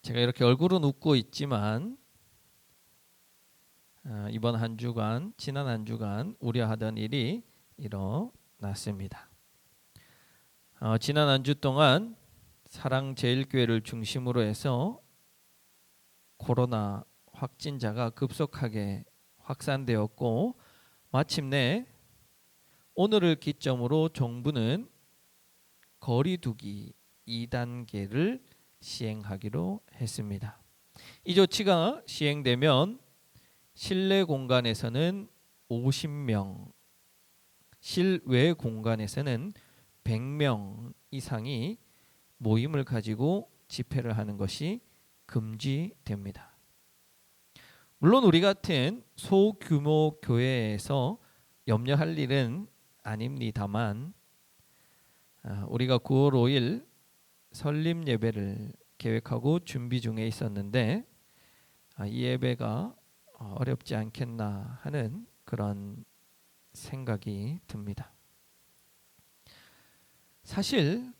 제가 이렇게 얼굴은 웃고 있지만 이번 한 주간, 지난 한 주간 우려하던 일이 일어났습니다. 지난 한 주 동안 사랑제일교회를 중심으로 해서 코로나 확진자가 급속하게 확산되었고, 마침내 오늘을 기점으로 정부는 거리두기 2단계를 시행하기로 했습니다. 이 조치가 시행되면 실내 공간에서는 50명, 실외 공간에서는 100명 이상이 모임을 가지고 집회를 하는 것이 금지됩니다. 물론 우리 같은 소규모 교회에서 염려할 일은 아닙니다만, 우리가 9월 5일 설립 예배를 계획하고 준비 중에 있었는데 이 예배가 어렵지 않겠나 하는 그런 생각이 듭니다. 사실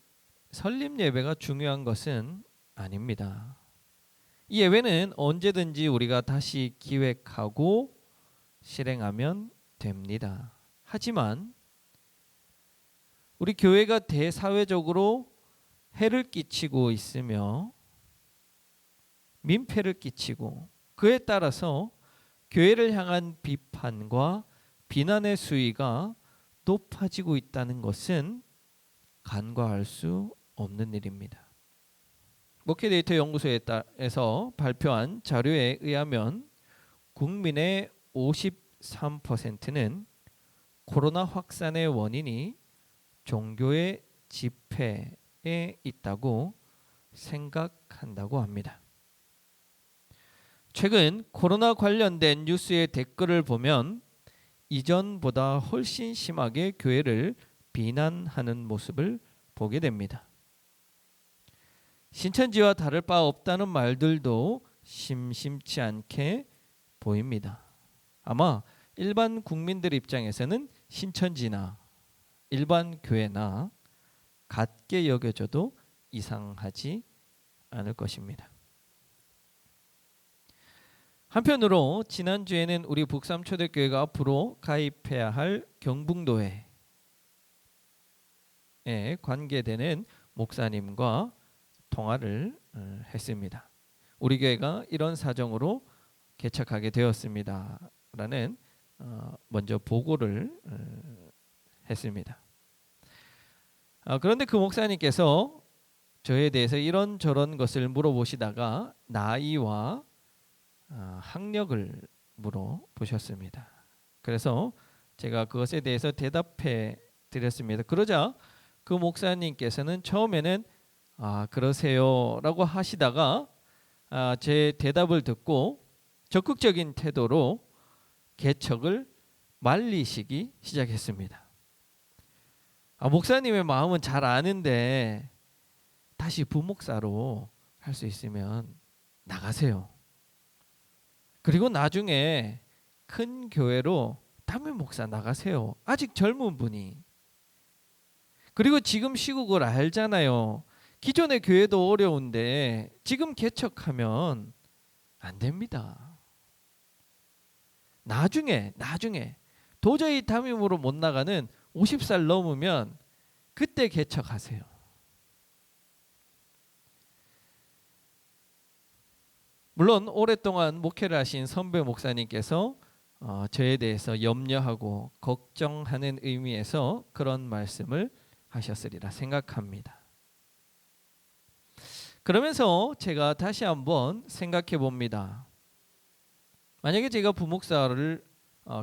설립 예배가 중요한 것은 아닙니다. 이 예배는 언제든지 우리가 다시 기획하고 실행하면 됩니다. 하지만 우리 교회가 대사회적으로 해를 끼치고 있으며 민폐를 끼치고, 그에 따라서 교회를 향한 비판과 비난의 수위가 높아지고 있다는 것은 간과할 수 없는 일입니다. 목회데이터 연구소에서 발표한 자료에 의하면 국민의 53%는 코로나 확산의 원인이 종교의 집회에 있다고 생각한다고 합니다. 최근 코로나 관련된 뉴스의 댓글을 보면 이전보다 훨씬 심하게 교회를 비난하는 모습을 보게 됩니다. 신천지와 다를 바 없다는 말들도 심심치 않게 보입니다. 아마 일반 국민들 입장에서는 신천지나 일반 교회나 같게 여겨져도 이상하지 않을 것입니다. 한편으로 지난주에는 우리 북삼초대교회가 앞으로 가입해야 할 경북노회에 관계되는 목사님과 통화를 했습니다. 우리 교회가 이런 사정으로 개척하게 되었습니다 라는 먼저 보고를 했습니다. 그런데 그 목사님께서 저에 대해서 이런저런 것을 물어보시다가 나이와 학력을 물어보셨습니다. 그래서 제가 그것에 대해서 대답해 드렸습니다. 그러자 그 목사님께서는 처음에는 그러세요 라고 하시다가 제 대답을 듣고 적극적인 태도로 개척을 말리시기 시작했습니다. 목사님의 마음은 잘 아는데 다시 부목사로 할 수 있으면 나가세요. 그리고 나중에 큰 교회로 담임 목사 나가세요. 아직 젊은 분이. 그리고 지금 시국을 알잖아요. 기존의 교회도 어려운데 지금 개척하면 안 됩니다. 나중에 도저히 담임으로 못 나가는 50살 넘으면 그때 개척하세요. 물론 오랫동안 목회를 하신 선배 목사님께서 저에 대해서 염려하고 걱정하는 의미에서 그런 말씀을 하셨으리라 생각합니다. 그러면서 제가 다시 한번 생각해 봅니다. 만약에 제가 부목사를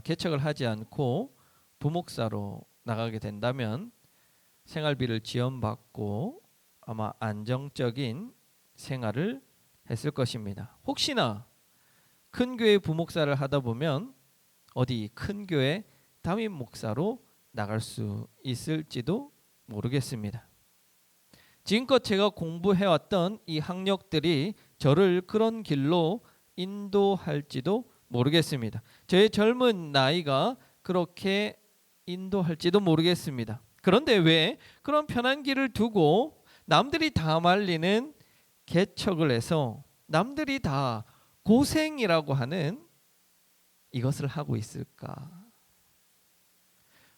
개척을 하지 않고 부목사로 나가게 된다면 생활비를 지원받고 아마 안정적인 생활을 했을 것입니다. 혹시나 큰 교회 부목사를 하다 보면 어디 큰 교회 담임 목사로 나갈 수 있을지도 모르겠습니다. 지금껏 제가 공부해왔던 이 학력들이 저를 그런 길로 인도할지도 모르겠습니다. 저의 젊은 나이가 그렇게 인도할지도 모르겠습니다. 그런데 왜 그런 편한 길을 두고 남들이 다 말리는 개척을 해서 남들이 다 고생이라고 하는 이것을 하고 있을까?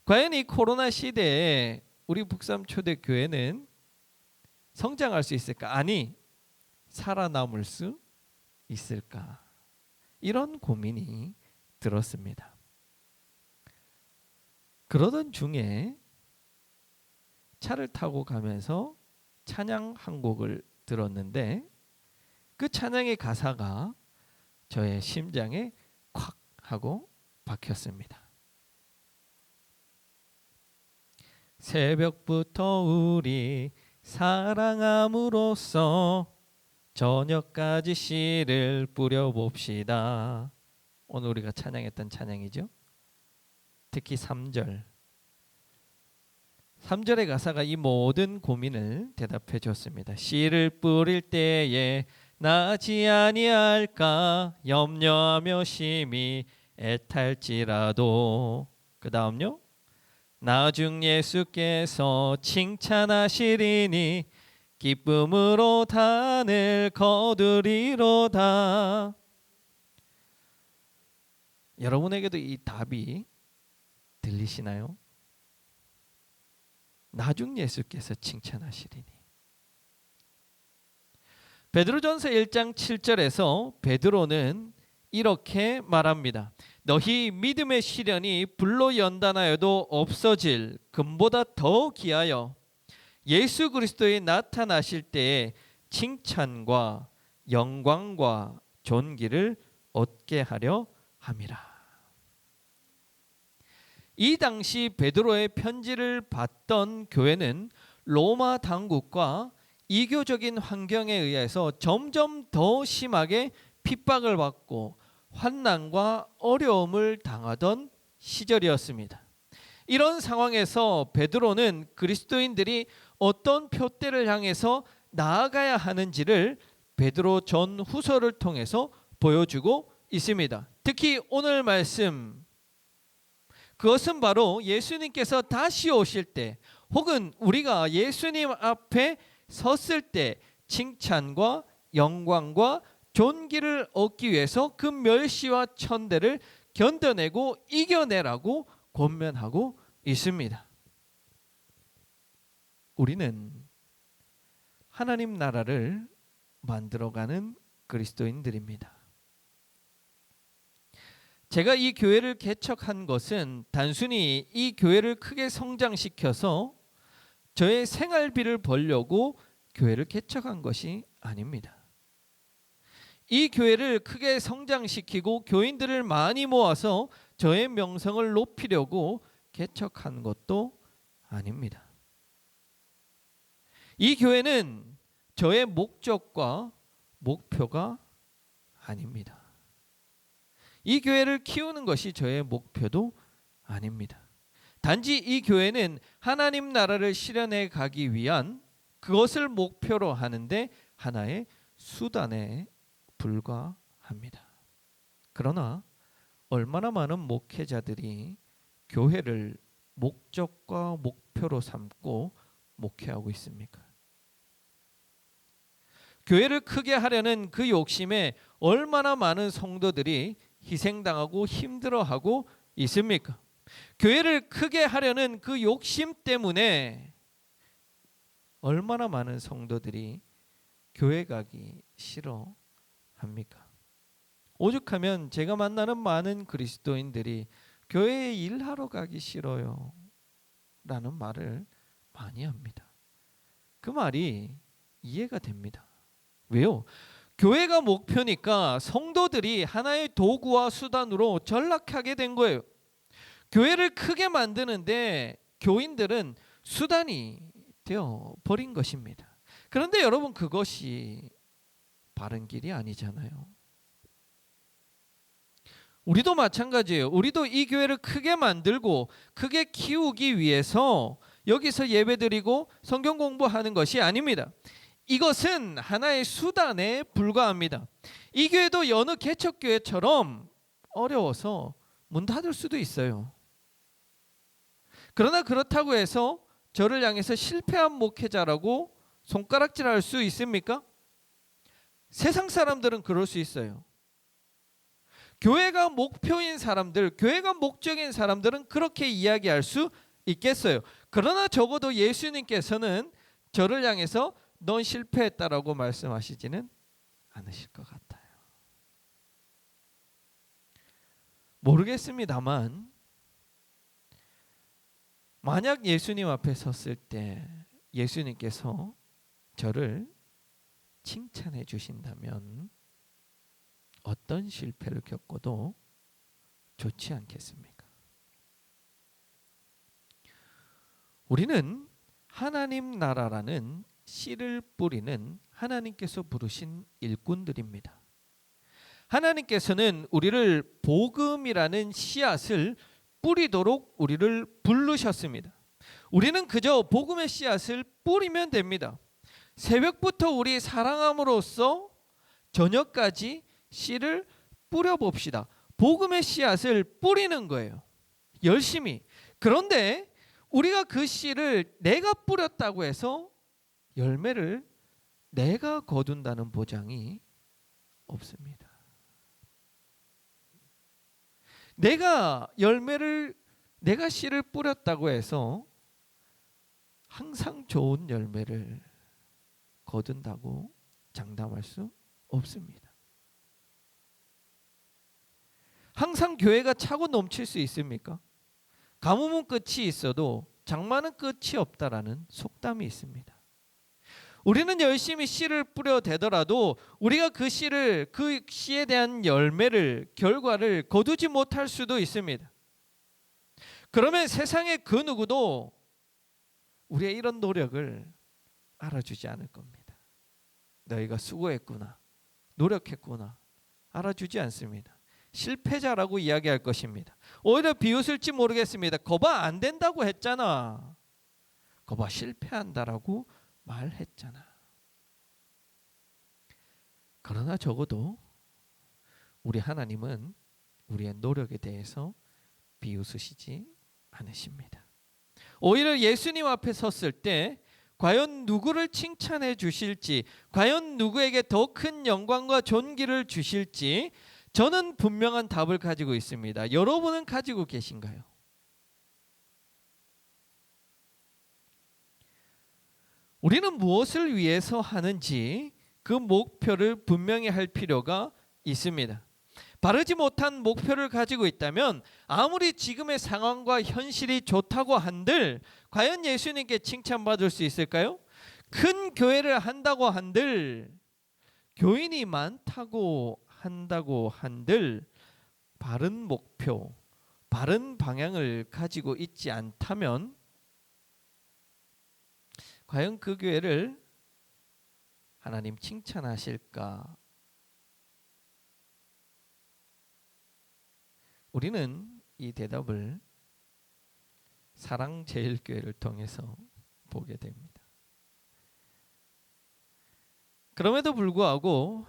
과연 이 코로나 시대에 우리 북삼초대교회는 성장할 수 있을까? 아니, 살아남을 수 있을까? 이런 고민이 들었습니다. 그러던 중에 차를 타고 가면서 찬양 한 곡을 들었는데 그 찬양의 가사가 저의 심장에 콱 하고 박혔습니다. 새벽부터 우리 사랑함으로써 저녁까지 씨를 뿌려봅시다. 오늘 우리가 찬양했던 찬양이죠. 특히 3절. 3절의 가사가 이 모든 고민을 대답해 줬습니다. 씨를 뿌릴 때에 나지 아니할까 염려하며 심히 애탈지라도. 그 다음요. 나중 예수께서 칭찬하시리니 기쁨으로 단을 거두리로다. 여러분에게도 이 답이 들리시나요? 나중 예수께서 칭찬하시리니. 베드로전서 1장 7절에서 베드로는 이렇게 말합니다. 너희 믿음의 시련이 불로 연단하여도 없어질 금보다 더 귀하여 예수 그리스도에 나타나실 때에 칭찬과 영광과 존귀를 얻게 하려 함이라. 이 당시 베드로의 편지를 받던 교회는 로마 당국과 이교적인 환경에 의해서 점점 더 심하게 핍박을 받고 환난과 어려움을 당하던 시절이었습니다. 이런 상황에서 베드로는 그리스도인들이 어떤 표대를 향해서 나아가야 하는지를 베드로 전후서를 통해서 보여주고 있습니다. 특히 오늘 말씀, 그것은 바로 예수님께서 다시 오실 때 혹은 우리가 예수님 앞에 섰을 때 칭찬과 영광과 존귀를 얻기 위해서 그 멸시와 천대를 견뎌내고 이겨내라고 권면하고 있습니다. 우리는 하나님 나라를 만들어가는 그리스도인들입니다. 제가 이 교회를 개척한 것은 단순히 이 교회를 크게 성장시켜서 저의 생활비를 벌려고 교회를 개척한 것이 아닙니다. 이 교회를 크게 성장시키고 교인들을 많이 모아서 저의 명성을 높이려고 개척한 것도 아닙니다. 이 교회는 저의 목적과 목표가 아닙니다. 이 교회를 키우는 것이 저의 목표도 아닙니다. 단지 이 교회는 하나님 나라를 실현해 가기 위한 그것을 목표로 하는데 하나의 수단에 불과합니다. 그러나 얼마나 많은 목회자들이 교회를 목적과 목표로 삼고 목회하고 있습니까? 교회를 크게 하려는 그 욕심에 얼마나 많은 성도들이 희생당하고 힘들어하고 있습니까? 교회를 크게 하려는 그 욕심 때문에 얼마나 많은 성도들이 교회 가기 싫어합니까? 오죽하면 제가 만나는 많은 그리스도인들이 교회에 일하러 가기 싫어요 라는 말을 많이 합니다. 그 말이 이해가 됩니다. 왜요? 교회가 목표니까 성도들이 하나의 도구와 수단으로 전락하게 된 거예요. 교회를 크게 만드는데 교인들은 수단이 되어 버린 것입니다. 그런데 여러분, 그것이 바른 길이 아니잖아요. 우리도 마찬가지예요. 우리도 이 교회를 크게 만들고 크게 키우기 위해서 여기서 예배드리고 성경 공부하는 것이 아닙니다. 이것은 하나의 수단에 불과합니다. 이 교회도 여느 개척교회처럼 어려워서 문 닫을 수도 있어요. 그러나 그렇다고 해서 저를 향해서 실패한 목회자라고 손가락질할 수 있습니까? 세상 사람들은 그럴 수 있어요. 교회가 목표인 사람들, 교회가 목적인 사람들은 그렇게 이야기할 수 있겠어요. 그러나 적어도 예수님께서는 저를 향해서 넌 실패했다라고 말씀하시지는 않으실 것 같아요. 모르겠습니다만 만약 예수님 앞에 섰을 때 예수님께서 저를 칭찬해 주신다면 어떤 실패를 겪어도 좋지 않겠습니까? 우리는 하나님 나라라는 씨를 뿌리는 하나님께서 부르신 일꾼들입니다. 하나님께서는 우리를 복음이라는 씨앗을 뿌리도록 우리를 부르셨습니다. 우리는 그저 복음의 씨앗을 뿌리면 됩니다. 새벽부터 우리 사랑함으로써 저녁까지 씨를 뿌려봅시다. 복음의 씨앗을 뿌리는 거예요. 열심히. 그런데 우리가 그 씨를 내가 뿌렸다고 해서 열매를 내가 거둔다는 보장이 없습니다. 내가 씨를 뿌렸다고 해서 항상 좋은 열매를 거둔다고 장담할 수 없습니다. 항상 교회가 차고 넘칠 수 있습니까? 가뭄은 끝이 있어도 장마는 끝이 없다라는 속담이 있습니다. 우리는 열심히 씨를 뿌려대더라도 우리가 그 씨에 대한 열매를, 결과를 거두지 못할 수도 있습니다. 그러면 세상의 그 누구도 우리의 이런 노력을 알아주지 않을 겁니다. 너희가 수고했구나, 노력했구나, 알아주지 않습니다. 실패자라고 이야기할 것입니다. 오히려 비웃을지 모르겠습니다. 거봐, 안 된다고 했잖아. 거봐, 실패한다라고 말했잖아. 그러나 적어도 우리 하나님은 우리의 노력에 대해서 비웃으시지 않으십니다. 오히려 예수님 앞에 섰을 때 과연 누구를 칭찬해 주실지, 과연 누구에게 더 큰 영광과 존귀를 주실지 저는 분명한 답을 가지고 있습니다. 여러분은 가지고 계신가요? 우리는 무엇을 위해서 하는지 그 목표를 분명히 할 필요가 있습니다. 바르지 못한 목표를 가지고 있다면 아무리 지금의 상황과 현실이 좋다고 한들 과연 예수님께 칭찬받을 수 있을까요? 큰 교회를 한다고 한들, 교인이 많다고 한다고 한들 바른 목표, 바른 방향을 가지고 있지 않다면 과연 그 교회를 하나님 칭찬하실까? 우리는 이 대답을 사랑제일교회를 통해서 보게 됩니다. 그럼에도 불구하고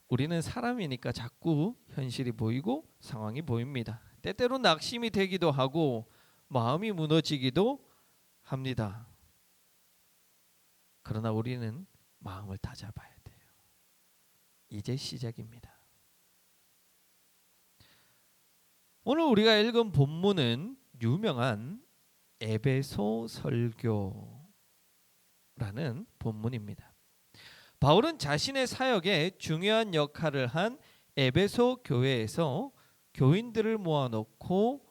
우리는 사람이니까 자꾸 현실이 보이고 상황이 보입니다. 때때로 낙심이 되기도 하고 마음이 무너지기도 합니다. 그러나 우리는 마음을 다잡아야 돼요. 이제 시작입니다. 오늘 우리가 읽은 본문은 유명한 에베소 설교라는 본문입니다. 바울은 자신의 사역에 중요한 역할을 한 에베소 교회에서 교인들을 모아놓고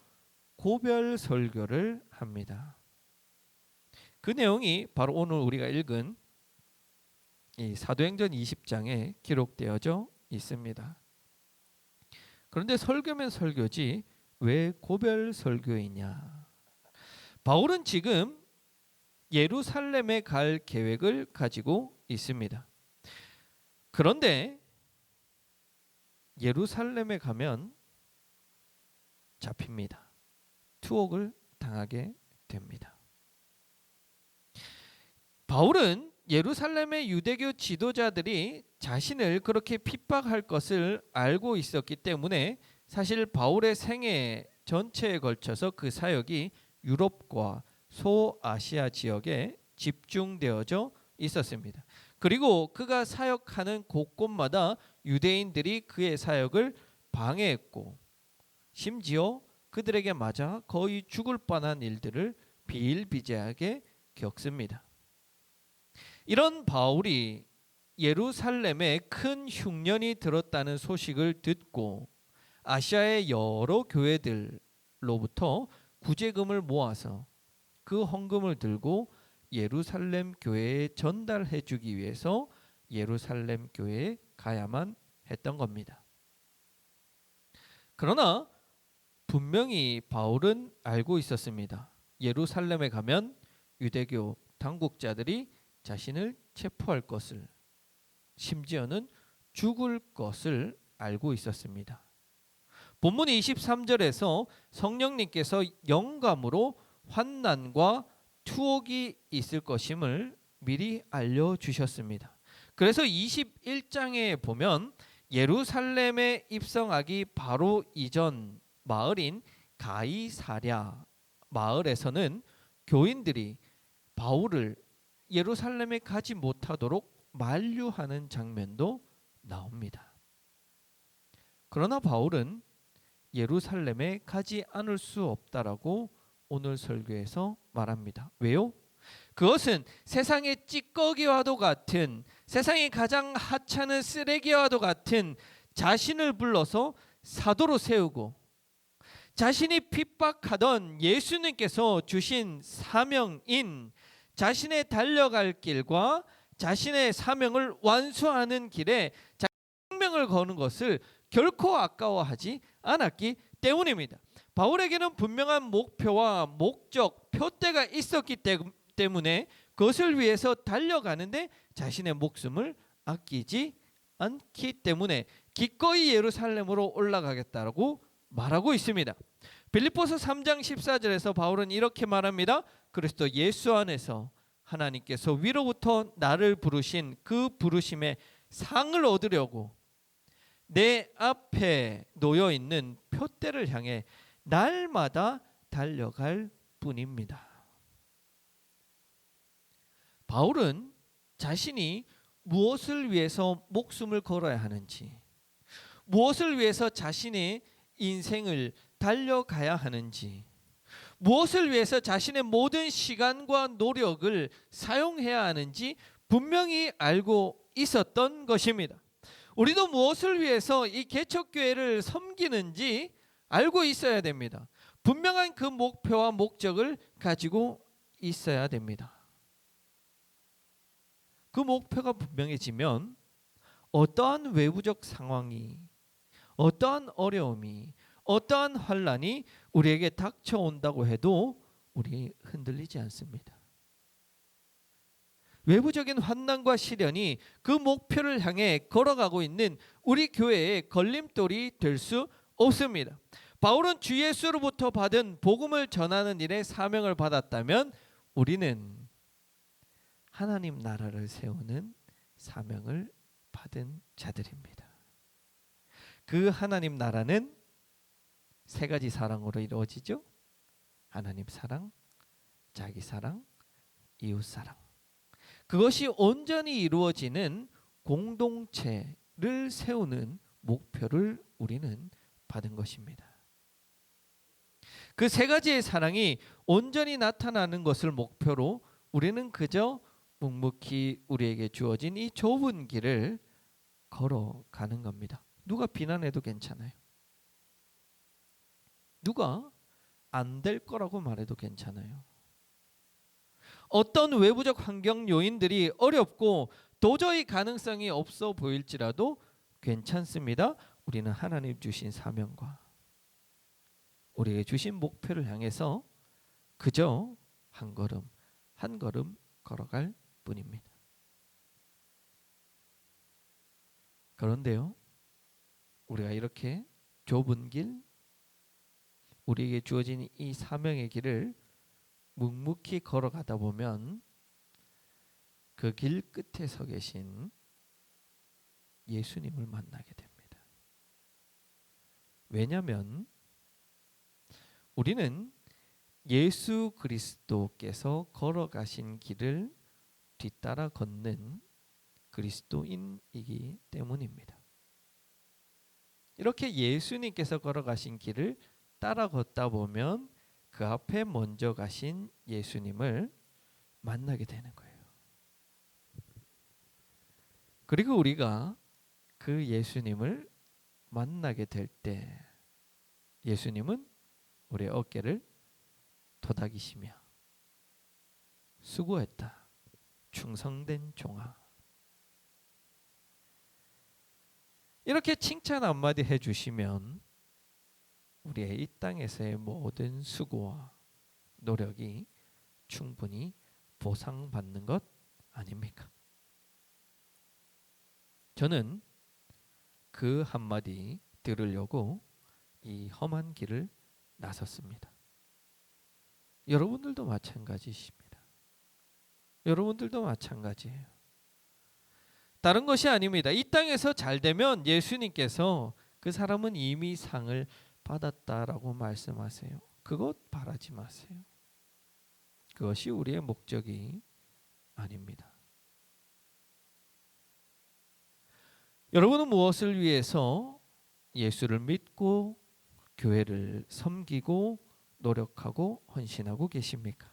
고별 설교를 합니다. 그 내용이 바로 오늘 우리가 읽은 이 사도행전 20장에 기록되어져 있습니다. 그런데 설교면 설교지 왜 고별 설교이냐? 바울은 지금 예루살렘에 갈 계획을 가지고 있습니다. 그런데 예루살렘에 가면 잡힙니다. 투옥을 당하게 됩니다. 바울은 예루살렘의 유대교 지도자들이 자신을 그렇게 핍박할 것을 알고 있었기 때문에 사실 바울의 생애 전체에 걸쳐서 그 사역이 유럽과 소아시아 지역에 집중되어져 있었습니다. 그리고 그가 사역하는 곳곳마다 유대인들이 그의 사역을 방해했고 심지어 그들에게 맞아 거의 죽을 뻔한 일들을 비일비재하게 겪습니다. 이런 바울이 예루살렘에 큰 흉년이 들었다는 소식을 듣고 아시아의 여러 교회들로부터 구제금을 모아서 그 헌금을 들고 예루살렘 교회에 전달해 주기 위해서 예루살렘 교회에 가야만 했던 겁니다. 그러나 분명히 바울은 알고 있었습니다. 예루살렘에 가면 유대교 당국자들이 자신을 체포할 것을, 심지어는 죽을 것을 알고 있었습니다. 본문 23절에서 성령님께서 영감으로 환난과 투옥이 있을 것임을 미리 알려주셨습니다. 그래서 21장에 보면 예루살렘에 입성하기 바로 이전 마을인 가이사랴 마을에서는 교인들이 바울을 예루살렘에 가지 못하도록 만류하는 장면도 나옵니다. 그러나 바울은 예루살렘에 가지 않을 수 없다라고 오늘 설교에서 말합니다. 왜요? 그것은 세상의 찌꺼기와도 같은, 세상의 가장 하찮은 쓰레기와도 같은 자신을 불러서 사도로 세우고 자신이 핍박하던 예수님께서 주신 사명인 자신의 달려갈 길과 자신의 사명을 완수하는 길에 생명을 거는 것을 결코 아까워하지 않았기 때문입니다. 바울에게는 분명한 목표와 목적, 표대가 있었기 때문에 그것을 위해서 달려가는데 자신의 목숨을 아끼지 않기 때문에 기꺼이 예루살렘으로 올라가겠다라고 말하고 있습니다. 빌립보서 3장 14절에서 바울은 이렇게 말합니다. 그리스도 예수 안에서 하나님께서 위로부터 나를 부르신 그 부르심의 상을 얻으려고 내 앞에 놓여 있는 표대를 향해 날마다 달려갈 뿐입니다. 바울은 자신이 무엇을 위해서 목숨을 걸어야 하는지, 무엇을 위해서 자신의 인생을 달려가야 하는지, 무엇을 위해서 자신의 모든 시간과 노력을 사용해야 하는지 분명히 알고 있었던 것입니다. 우리도 무엇을 위해서 이 개척교회를 섬기는지 알고 있어야 됩니다. 분명한 그 목표와 목적을 가지고 있어야 됩니다. 그 목표가 분명해지면 어떠한 외부적 상황이, 어떠한 어려움이, 어떠한 환난이 우리에게 닥쳐온다고 해도 우리 흔들리지 않습니다. 외부적인 환난과 시련이 그 목표를 향해 걸어가고 있는 우리 교회의 걸림돌이 될 수 없습니다. 바울은 주 예수로부터 받은 복음을 전하는 일에 사명을 받았다면 우리는 하나님 나라를 세우는 사명을 받은 자들입니다. 그 하나님 나라는 세 가지 사랑으로 이루어지죠. 하나님 사랑, 자기 사랑, 이웃 사랑. 그것이 온전히 이루어지는 공동체를 세우는 목표를 우리는 받은 것입니다. 그 세 가지의 사랑이 온전히 나타나는 것을 목표로 우리는 그저 묵묵히 우리에게 주어진 이 좁은 길을 걸어가는 겁니다. 누가 비난해도 괜찮아요. 누가 안 될 거라고 말해도 괜찮아요. 어떤 외부적 환경 요인들이 어렵고 도저히 가능성이 없어 보일지라도 괜찮습니다. 우리는 하나님 주신 사명과 우리에게 주신 목표를 향해서 그저 한 걸음 한 걸음 걸어갈 뿐입니다. 그런데요, 우리가 이렇게 좁은 길, 우리에게 주어진 이 사명의 길을 묵묵히 걸어가다 보면 그 길 끝에 서 계신 예수님을 만나게 됩니다. 왜냐하면 우리는 예수 그리스도께서 걸어가신 길을 뒤따라 걷는 그리스도인이기 때문입니다. 이렇게 예수님께서 걸어가신 길을 따라 걷다 보면 그 앞에 먼저 가신 예수님을 만나게 되는 거예요. 그리고 우리가 그 예수님을 만나게 될 때 예수님은 우리의 어깨를 토닥이시며 수고했다, 충성된 종아, 이렇게 칭찬 한마디 해주시면 우리의 이 땅에서의 모든 수고와 노력이 충분히 보상받는 것 아닙니까? 저는 그 한마디 들으려고 이 험한 길을 나섰습니다. 여러분들도 마찬가지십니다. 여러분들도 마찬가지예요. 다른 것이 아닙니다. 이 땅에서 잘 되면 예수님께서 그 사람은 이미 상을 받았다라고 말씀하세요. 그것 바라지 마세요. 그것이 우리의 목적이 아닙니다. 여러분은 무엇을 위해서 예수를 믿고 교회를 섬기고 노력하고 헌신하고 계십니까?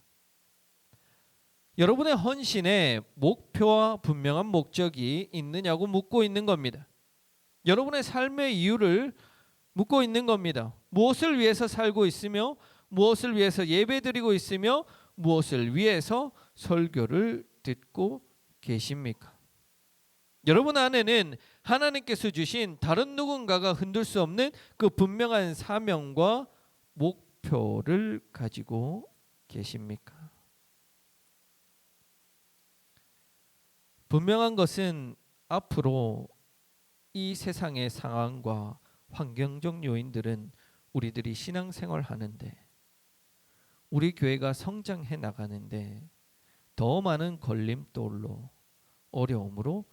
여러분의 헌신에 목표와 분명한 목적이 있느냐고 묻고 있는 겁니다. 여러분의 삶의 이유를 묻고 있는 겁니다. 무엇을 위해서 살고 있으며 무엇을 위해서 예배드리고 있으며 무엇을 위해서 설교를 듣고 계십니까? 여러분 안에는 하나님께서 주신 다른 누군가가 흔들 수 없는 그 분명한 사명과 목표를 가지고 계십니까? 분명한 것은 앞으로 이 세상의 상황과 환경적 요인들은 우리들이 신앙생활 하는데 우리 교회가 성장해 나가는데 더 많은 걸림돌로 어려움으로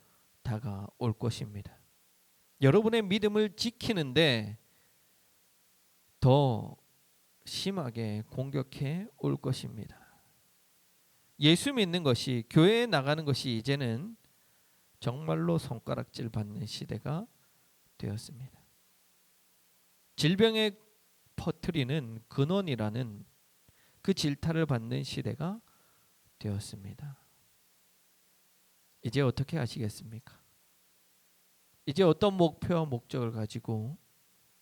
다가올 것입니다. 여러분의 믿음을 지키는데 더 심하게 공격해 올 것입니다. 예수 믿는 것이, 교회에 나가는 것이 이제는 정말로 손가락질 받는 시대가 되었습니다. 질병에 퍼뜨리는 근원이라는 그 질타를 받는 시대가 되었습니다. 이제 어떻게 하시겠습니까? 이제 어떤 목표와 목적을 가지고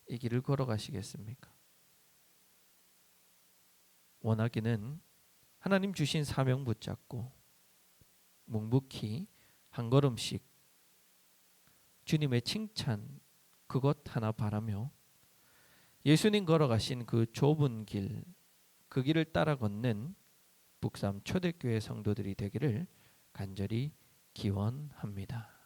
이 길을 걸어가시겠습니까? 원하기는 하나님 주신 사명 붙잡고 묵묵히 한 걸음씩 주님의 칭찬 그것 하나 바라며 예수님 걸어가신 그 좁은 길, 그 길을 따라 걷는 북삼 초대교회 성도들이 되기를 간절히 기원합니다.